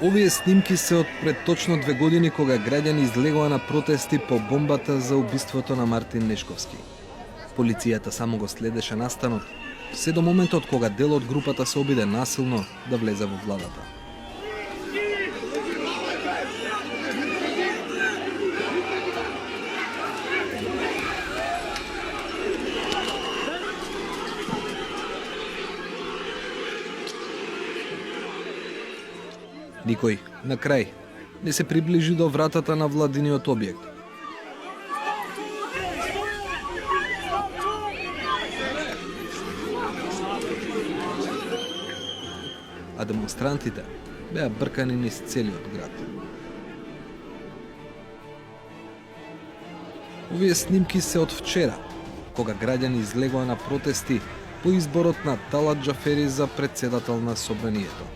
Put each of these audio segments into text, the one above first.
Овие снимки се од пред точно 2 години кога граѓани излегоа на протести по бомбата за убиството на Мартин Нешковски. Полицијата само го следеше настанот, се до моментот кога дел од групата се обиде насилно да влезе во владата. Никој, на крај, не се приближи до вратата на владиниот објект. А демонстрантите беа бркани низ целиот град. Овие снимки се од вчера, кога граѓани излегоа на протести по изборот на Талат Џафери за претседател на собранието.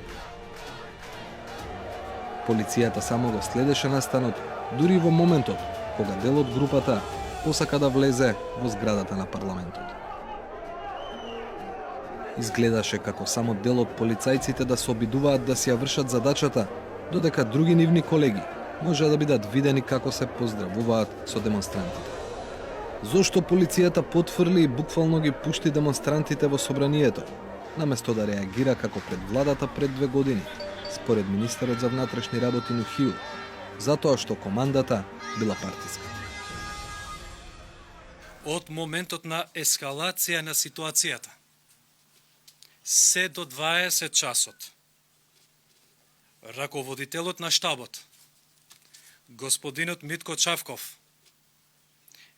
Полицијата само го следеше настанот, дури во моментот кога дел од групата посака да влезе во зградата на парламентот. Изгледаше како само дел од полицајците да се обидуваат да си ја вршат задачата, додека други нивни колеги може да бидат видени како се поздравуваат со демонстрантите. Зошто полицијата потврли и буквално ги пушти демонстрантите во собранието, наместо да реагира како пред владата пред 2 години? Според министерот за внатрешни работи Нухиу, затоа што командата била партиска. Од моментот на ескалација на ситуацијата, се до 20 часот, раководителот на штабот, господинот Митко Чавков,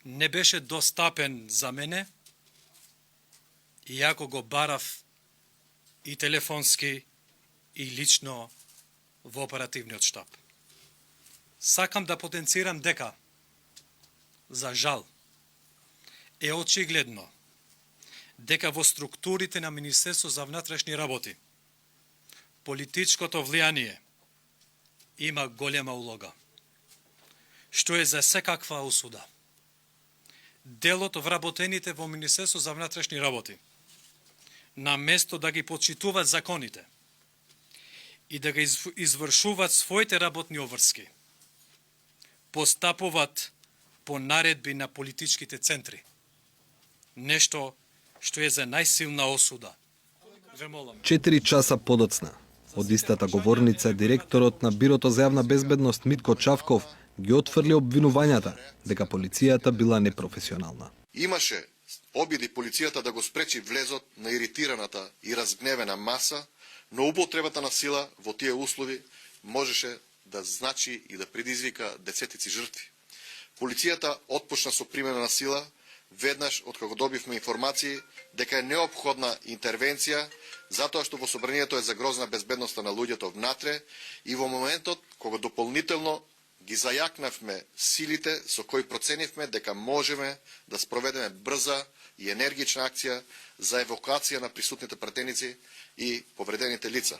не беше достапен за мене, иако го барав и телефонски, и лично во оперативниот штаб. Сакам да потенцирам дека, за жал, е очигледно дека во структурите на Министерство за внатрешни работи политичкото влијание има голема улога, што е за секаква осуда. Делот вработените во Министерство за внатрешни работи, на место да ги почитуваат законите и да ги извршуваат своите работни обврски, постапуваат по наредби на политичките центри. Нешто што е за најсилна осуда. 4 часа подоцна, од истата говорница, директорот на Бирото за јавна безбедност Митко Чавков ги отфрли обвинувањата дека полицијата била непрофесионална. Имаше обиди полицијата да го спречи влезот на иритираната и разгневена маса, но употребата на сила во тие услови можеше да значи и да предизвика десетици жртви. Полицијата отпочна со примена на сила веднаш откако добивме информации дека е неопходна интервенција затоа што во собранието е загрозна безбедноста на луѓето внатре и во моментот кога дополнително ги зајакнавме силите со кои проценивме дека можеме да спроведеме брза и енергична акција за евакуација на присутните пратеници и повредените лица.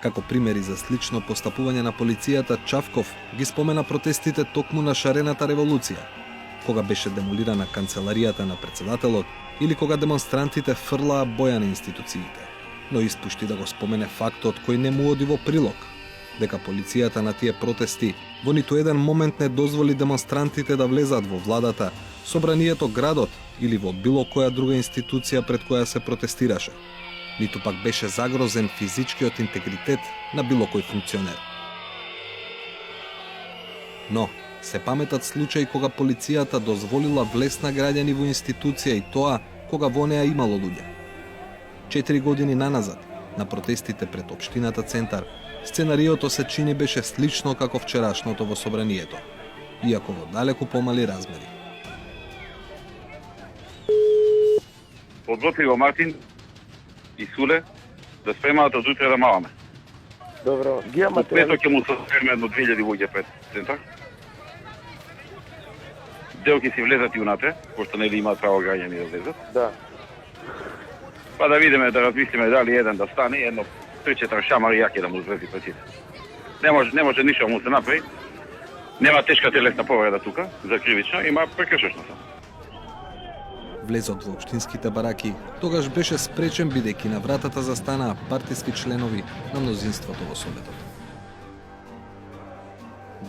Како примери за слично постапување на полицијата, Чавков ги спомена протестите токму на шарената револуција, кога беше демолирана канцеларијата на претседателот или кога демонстрантите фрлаа боја на институциите. Но испушти да го спомене фактот кој не му оди во прилог, дека полицијата на тие протести во ниту еден момент не дозволи демонстрантите да влезат во владата, собранието, градот или во било која друга институција пред која се протестираше. Ниту пак беше загрозен физичкиот интегритет на било кој функционер. Но се паметат случаи кога полицијата дозволила влез на граѓани во институција и тоа кога во неа имало луѓе. 4 години наназад, на протестите пред општината Центар, сценариото се чини беше слично како вчерашното во собранието, иако во далеку помали размери. Подготви го Мартин и Суле да спремаат од утре да маваме. Добро, ги ја материјали. Мето ќе му составиме едно 2000 луѓе пред Центар. Дел ќе си влезат и унатре, пошто нели имаат право граѓани да влезат. Да. Па да видиме, да размислиме дали еден да стане, едно 3-4 шамари јаки да му зврзи пред. Не може ништо му се направи. Нема тешка телесна повреда тука, за кривично, има прекршечно само. Влезот во општинските бараки тогаш беше спречен бидејќи на вратата застанаа партиски членови на мнозинството во Советот.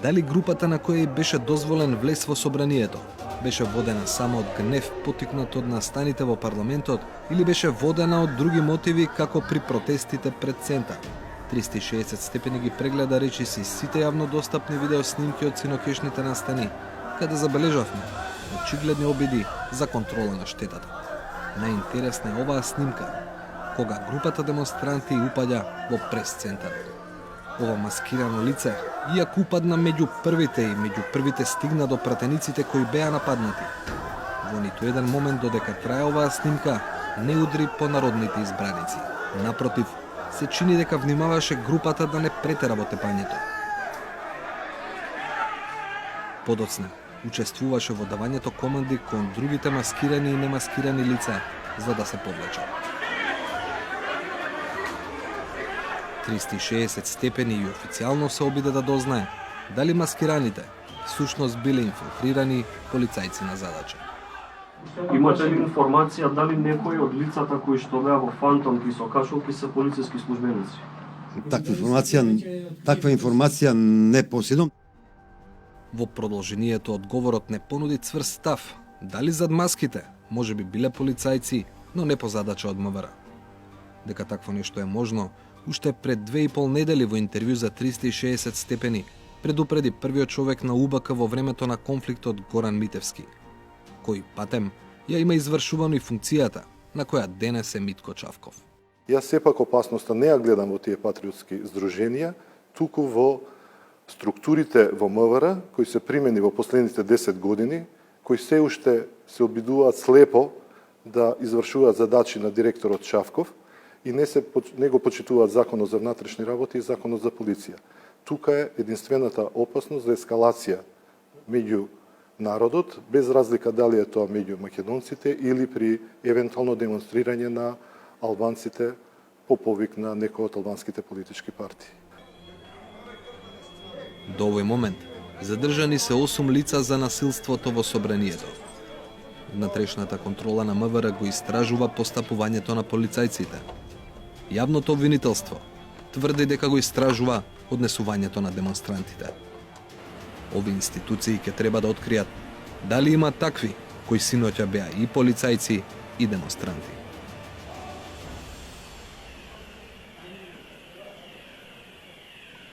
дали групата на која ѝ беше дозволен влез во собранието беше водена само од гнев поттикнат од настаните во парламентот или беше водена од други мотиви како при протестите пред центар. 360 степени ги прегледа речиси сите јавно достапни видеоснимки од синокешните настани, каде забележавме очигледни обиди за контрола на штетата. Најинтересна е оваа снимка, кога групата демонстранти упаѓа во прес-центарот. Ова маскирано лице, иако упадна меѓу првите стигна до пратениците кои беа нападнати. Во ниту еден момент додека трае оваа снимка, не удри по народните избраници. Напротив, се чини дека внимаваше групата да не претера во тепањето. Подоцна, учествуваше во давањето команди кон другите маскирани и немаскирани лица за да се повлечат. 360 степени и официјално се обиде да дознае дали маскираните всушност биле инфилтрирани полицајци на задача. Имате ли информација дали некои од лицата кои што беа во фантомки со кашулки се полициски службеници? Таква информација не поседам. Во продолжението одговорот не понуди цврст став дали зад маските може би биле полицајци, но не по задача од МВР. Дека такво нешто е можно, уште пред 2,5 недели во интервју за 360 степени предупреди првиот човек на УБК во времето на конфликтот Горан Митевски, кој патем ја има извршувано и функцијата на која денес е Митко Чавков. Јас сепак опасноста не ја гледам во тие патриотски здруженија, туку во структурите во МВР кои се примени во последните 10 години, кои се уште се обидуваат слепо да извршуваат задачи на директорот Чавков и не го почитуваат Законот за внатрешни работи и Законот за полиција. Тука е единствената опасност за ескалација меѓу народот, без разлика дали е тоа меѓу македонците или при евентуално демонстрирање на албанците по повик на некој од албанските политички партии. До овој момент задржани се 8 лица за насилството во собранието. Внатрешната контрола на МВР го истражува постапувањето на полицајците. Јавното обвинителство тврди дека го истражува однесувањето на демонстрантите. Ови институции ќе треба да откријат дали има такви кои синоќа беа и полицајци и демонстранти.